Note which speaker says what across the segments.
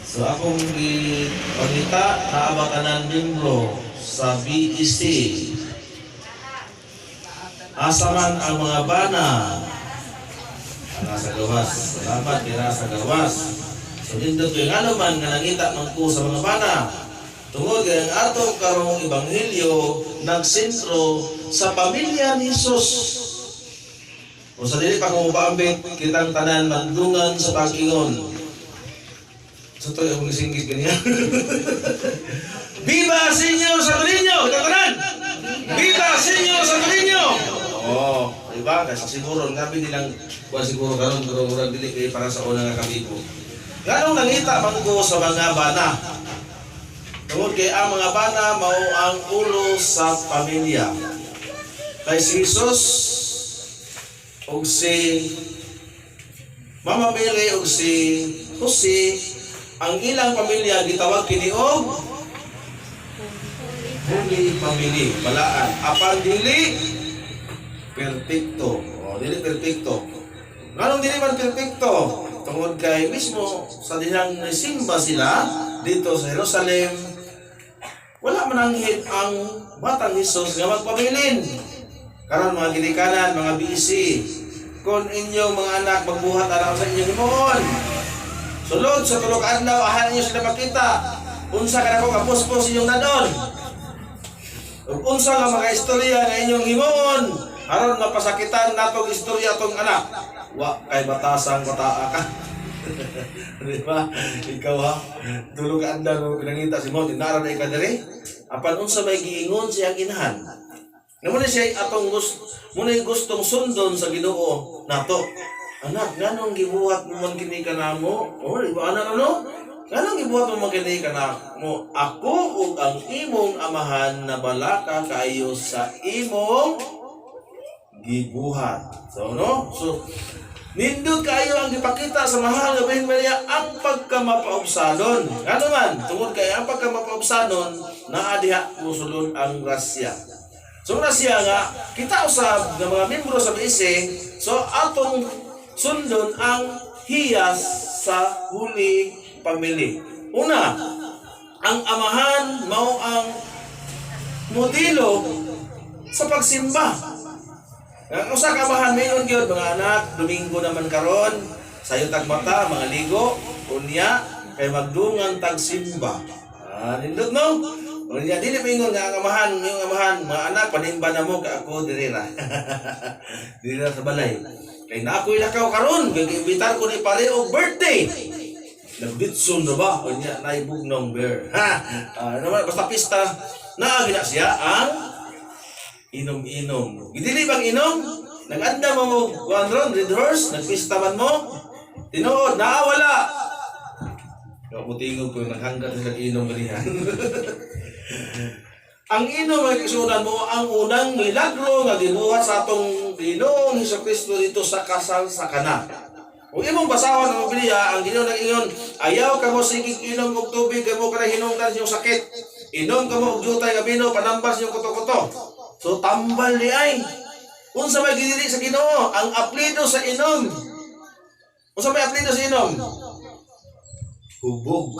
Speaker 1: So akong ipangita kaabatanan membro sa BEC. Asa man ang mga bana? Nasa gawas. Salamat kaya nasa gawas. So dito ko yung ano man nga nangita man ko sa mga bana. Tungod kay ang atong karong ebanghelyo nagsentro sa pamilya ni Jesus. O sa dili pa kung mapaambit, kitang tanan mandungan sa pag-ingon. So ito yung singgit kanya. Viva Senyor Santo Niño! Kitang tanan! Viva Senyor Santo Niño! Oo, diba? Kasi siguro, gabi nilang, kuha siguro karon pero murag dili kay para sa una nga kabibo. Ganong nangita man ko sa mga bana. Tungod kay ang mga bana mao ang ulo sa pamilya. Kay si Jesus og si Mama Mary og si Jose, ang ilang pamilya gitawag kini og Holy Family. Balaan. Apan dili perfecto. O, dili perfecto. Nganong dili man perfecto? Tungod kay mismo sa dilang simba sila dito sa Jerusalem, wala man ang hit ang batang Jesus nga magpabilin. Karon mga ginikanan, mga BC, kung inyong mga anak magbuhat anak sa inyong himuon, sulod sa tulog adlaw, ahan ninyo sila makita. Unsa ka na kong kapuspos inyong nadon. Unsa nga mga istorya nga inyong himuon, aron mapasakitan natong istorya tong anak. Wa kay batasang bataa ka. Di ba? Ikaw ha? Tulog adlaw pinangita si mo, tinara na ikadiri. Apan unsa may giingon siyang inahan. Muna siya atong gustong sundon sa Ginoo nato. Anak, nganong gibuhat mo man kini kanamo? O, di ba anak ano? Nganong gibuhat mo man kini kanamo? Ako ug ang imong amahan na balaka kayo sa imong gibuhat. So, no? So, nindot kayo ang ipakita sa mahal na Birhen Maria ang pagkamapaubsanon. Ano man, tungod kay ang pagkamapaubsanon, naadiha musulod ang grasya. So grasya nga, kita usab ng mga membro sa BEC, so atong sundon ang hiyas sa Holy Family. Una, ang amahan mao ang modelo sa pagsimba. Ang usa ka amahan mayon gyud mga anak, Domingo naman karon, sayo tag mata, mga ligo, unya kay magdungan tag simba. Nindot no? Unya dili pingon nga ang amahan, yung amahan, mga anak panimba na mo ka ako diri ra. Diri ra sa balay. Kay na ako ilakaw karon, giimbitar ko ni pare og birthday. Nagbitson na ba? Unya naibugnong bear. Naman basta pista na gina siya ang inom-inom. Gidili bang inom? Nag-anda mo ron, red horse, nagpista man mo. Tinuod, naawala. Kaputingog ko naghanggat sa inom ganihan. Ang inom ay kisunan mo ang unang milagro nga gibuhat sa atong Ginoong Hesukristo dito sa kasal sa Kana. Kung imong basahon ang Biblia, ang Ginoo nag-ingon, ayaw ka mo sigig inom og tubig kay mo kana hinungdan yung sakit. Inom ka mo og jutay nga bino panambas yung kuto-kuto. So tambal di ay. Unsa may gidili sa Ginoo? Ang apelyido sa inom. Unsa may apelyido sa inom? Hubog.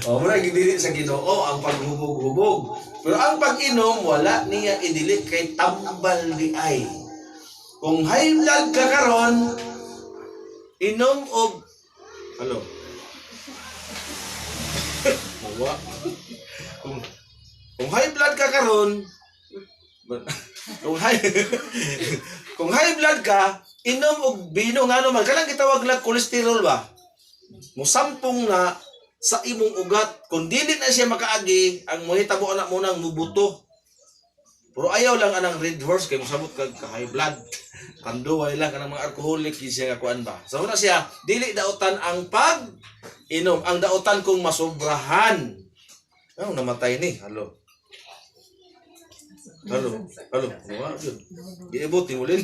Speaker 1: Muna gidili sa Ginoo ang paghubog-hubog. Pero ang pag-inom wala niya idili kay tambal di ay. Kung high blood ka karon, inom og ano? Mawa. Kung high blood ka karon, kung high blood ka, inom og bino nga naman, kanang gitawag na kolesterol ba? Musampong na sa imong ugat, kung dili na siya makaagi, ang mohitabo anak mo nang mubuto. Pero ayaw lang anang red horse kay musabot kag high blood. Kanduway lang kanang mga alcoholic siya nga kuan ba. So na siya, dili daotan ang pag-inom, ang daotan kung masobrahan. Namatay ni. Halo. Mga yun. Iibot, timulin.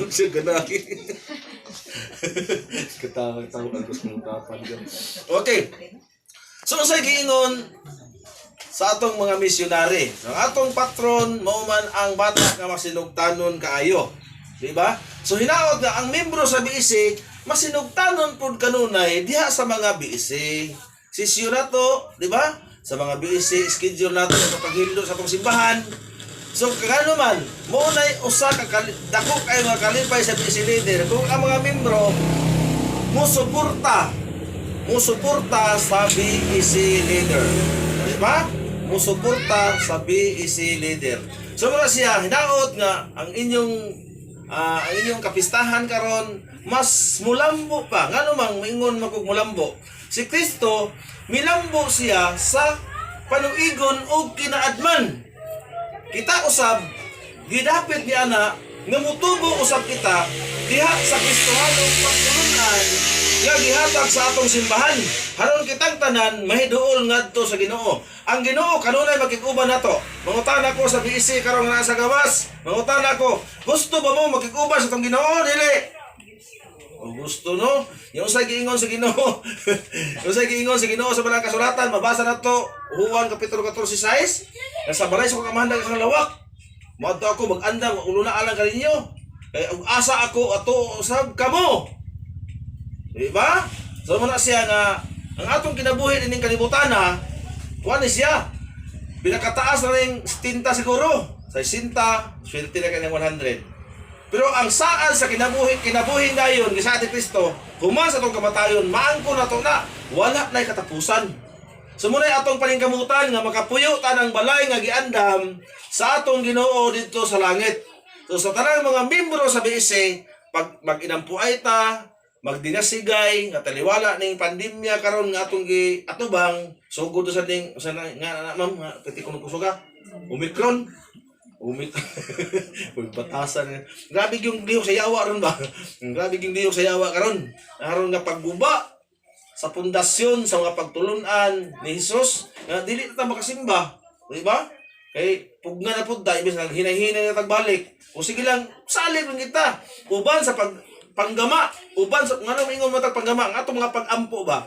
Speaker 1: Siya ganaki. Katawa-tawa ang gusto mong tapan dyan. Okay. So, sa giingon sa atong mga misyonary, ang atong patron, mauman ang bata nga masinugtanon kaayo. Diba? So, hinaot na ang membro sa BEC, masinugtanon pud kanunay diha sa mga BSC. Sisyo na to, di ba? Sa mga BSC, schedule nato sa paghildo sa atong simbahan. So, kagano man, munay usa ka dako kay mga kalipay sa BSC leader kung ang mga membro musuporta sa BSC leader. Di ba? Musuporta sa BSC leader. So, muna siya, hinaot nga ang inyong kapistahan karon mas mulambo pa. Ngano mang maingon magug mulambo. Si Kristo milambo siya sa panuigon o kinaadman. Kita usab gidapit ni ana nga mutubo usab kita diha sa Kristohanong pagtulunan nga gihatag sa atong simbahan. Haron kitang tanan mahiduol ngadto sa Ginoo. Ang Ginoo kanunay makig-uban nato. Mangutan ako sa BSC karon nga sa gawas. Mangutan ako, gusto ba mo makig-uban sa atong Ginoo dili? O gusto no? Yung sa giingon sa Ginoo. Yung sa giingon sa Ginoo sa balang kasulatan, mabasa nato Juan kapitulo 14:6. Nasa balay sa kamahandag kang lawak. Moadto ako mag-andam uluna alang kaninyo. Kay asa ako ato usab kamo. Di ba? So muna siya nga ang atong kinabuhi ining kalibutan ha. Kuan siya. Pinakataas na ring 70 siguro. Sa 60, swerte na kanyang 100. Pero ang saan sa kinabuhi dayon ni sa ating Kristo, human sa atong kamatayon, maangko na to na, wala na'y katapusan. So muna atong paningkamutan nga makapuyo tanang balay nga giandam sa atong Ginoo dito sa langit. So sa tanang mga membro sa BSC, pag mag-inampuay ta, magdinasigay nga taliwala ning pandemya karon nga atong giatubang sugod sa ding sa nga ma'am pati kuno kusuga Omicron pagpatasan. Grabe yung lihok sa yawa ron ba? Grabe yung lihok sa yawa karon. Aron nga pagguba sa pundasyon sa mga pagtulunan ni Hesus nga dili ta makasimba, di ba? Kay pugna na pud ta imbes nang hinay-hinay na tagbalik. O sige lang salig lang kita. Uban sa panggama, uban sa ngano ingon mo tag panggama, ang atong mga pag-ampo ba?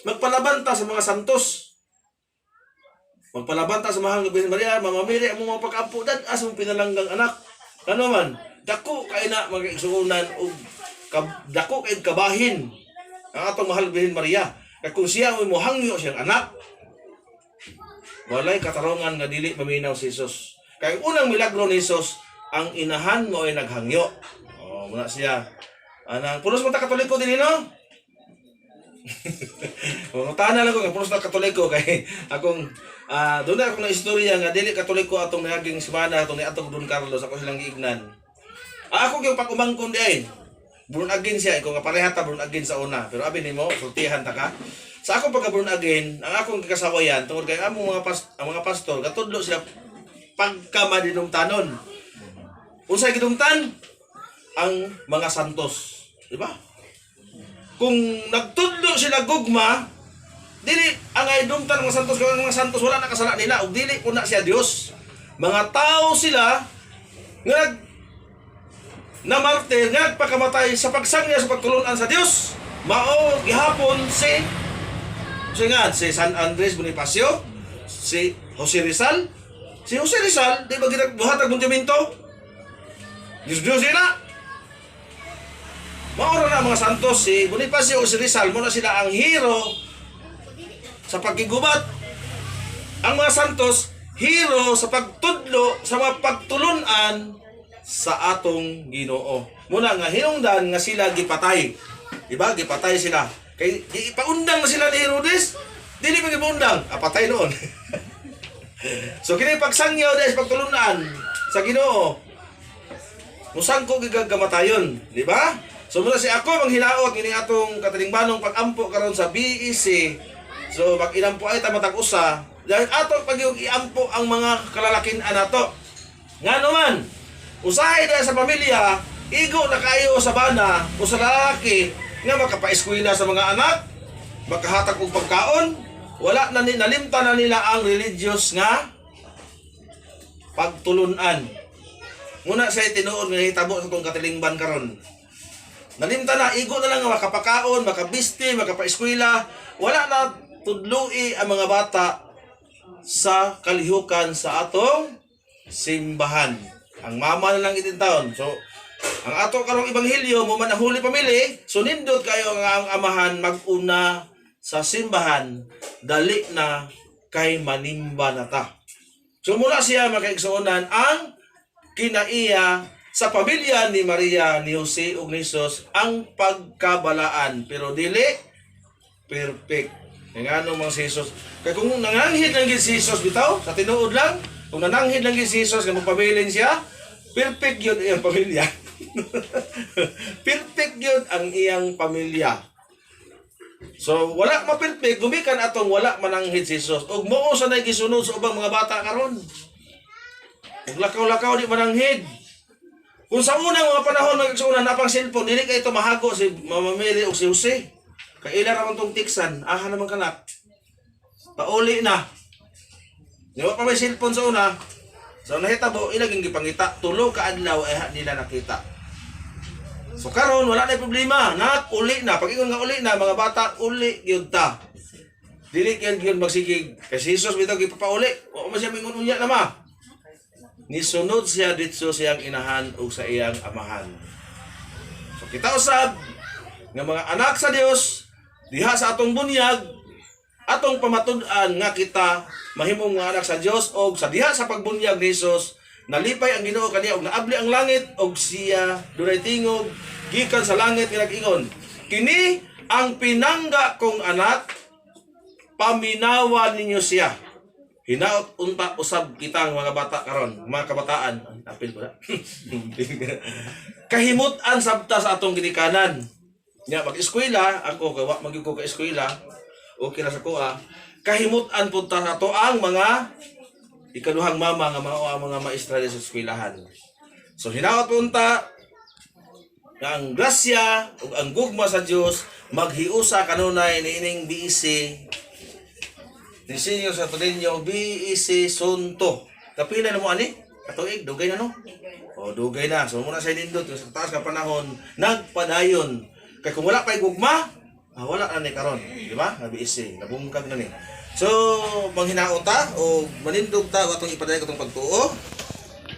Speaker 1: Magpalabanta sa mga santos. Magpalabanta sa mahal nga Birhen Maria, mamamili ang mga pag-ampo dan as mong pinalanggang anak. Ano man, dako kay na mag-igsuunan o dako kay kabahin ang atong mahal Birhen Maria. Kaya kung siya mo hangyo siyang anak, walay katarungan nga dili maminaw si Jesus. Kaya unang milagro ni Jesus, ang inahan mo ay naghangyo. Oh, muna siya. Anang pulos mo ta Katoliko din no? Mangutana lang ko nga pulos ta Katoliko kay akong doon na akong na istorya nga dili Katoliko atong naging semana atong ni atong Don Carlos ako silang giignan. Ako gyud pag-umangkon di ay. Born again siya, ikaw nga pareha ta born again sa una. Pero abi nimo, sultihan ta ka. Sa akong pagka-born again, ang akong kakasawayan tungod kay among mga pastor, katudlo sila pagkamadinumtanon. Unsay gidumtan? Ang mga santos, di ba? Kung nagtudlo sila gugma, dili ang idumtan ng mga santos, kung ang mga santos wala nakasala nila ug dili po na siya Dios. Mga tao sila nga na martir nga pagkamatay sa pagsangya sa pagtulunan sa Dios. Mao gihapon si San Andres Bonifacio, si Jose Rizal. Si Jose Rizal, di ba ginagbuhatag ng timento? Diyos sila. Maura na mga santos, si Bonifacio o si Rizal, muna sila ang hero sa pagkigubat. Ang mga santos, hero sa pagtudlo, sa mga pagtulunan sa atong Ginoo. Muna nga, hinungdan nga sila gipatay. Diba? Gipatay sila. Kay ipaundang na sila ni Herodes, dili pa gipaundang, apatay noon. So kini pagsangyaw dahil sa pagtulunan sa Ginoo, musangko gigagkamatayon, di ba? So muna si ako manghinaot ini atong katilingbanong pag-ampo karon sa BEC. So mag-inampo ay ta matag usa, dahil ato pag iampo ang mga kalalakin-an nato. Ngano man, usahay dahil sa pamilya, igo na kayo sa bana o sa lalaki nga makapaeskwela sa mga anak, makahatag og pagkaon, wala na nalimta na nila ang religious nga pagtulunan. Muna sa tinuod nga hitabo sa tong katilingban karon. Nalimta na, igo na lang nga makapakaon, makabiste, makapaeskwela, wala na tudloi ang mga bata sa kalihukan sa atong simbahan. Ang mama na lang itin taon. So, Ang ato karong ebanghelyo mo man ang huli pamili, so nindot kayo nga ang amahan mag-una sa simbahan, dali na kay manimba na ta. So muna siya makaigsuonan ang kinaiya sa pamilya ni Maria, ni Jose ug ni Jesus ang pagkabalaan, pero dili perfect. Ngano man si Jesus. Kaya kung nanganghid lang si Jesus bitaw, sa tinuod lang, kung nananghid lang si Jesus nga magpabilin siya, perfect yun iyang pamilya. Perfect yun ang iyang pamilya. So wala ma-perfect, gumikan atong wala mananghid si Jesus. Ug mao sa nay gisunod sa ubang mga bata karon. Ug lakaw-lakaw di mananghid. Kung sa unang mga panahon nagsuunan na pang cellphone, dili kay ito mahago si Mama Mary o si Jose. Kaila ra man tong tiksan, aha naman kanak. Pauli na. Di ba pa may cellphone sa una? So nahitabo ilaging gipangita, tulo ka adlaw ay nila nakita. So karon wala na problema, uli na. Pag ingon nga uli na, mga bata uli gyud ta. Dili gyud magsigig. Kasi Jesus bitaw gipapauli. Wa man siya mingon unya na ma. Nisunod siya dito siyang inahan ug sa iyang amahan. So kita usab nga mga anak sa Dios diha sa atong bunyag, atong pamatud-an nga kita mahimong nga anak sa Dios og sa diha sa pagbunyag ni Jesus nalipay ang Ginoo kaniya og naabli ang langit og siya dunay tingog gikan sa langit nga nag-ingon, kini ang pinangga kong anak, paminawan ninyo siya. Hinaot unta usab kitang mga bata karon, mga kabataan, apil ko na. Kahimutan sabta sa atong ginikanan. Nya mag-eskwela, ako gawa magiko ka eskwela, okay na sa kuha. Kahimutan punta sa ato ang mga ikaduhang mama nga mga maestra sa eskwelahan. So hinaot punta ang grasya ug ang gugma sa Dios maghiusa kanunay niining BEC. Disenyo sa tulinyo, BEC Sunto. Kapila na mo ani? Katuig, dugay na no? O, dugay na. So, muna sa inindot, sa taas ka panahon, nagpadayon. Kaya kung wala pa'y gugma, wala na ni karon, di ba? Na BEC, nabungkag na ni. So, manghinaot ta, o manindog ta, atong ipadayon katong pagtuo.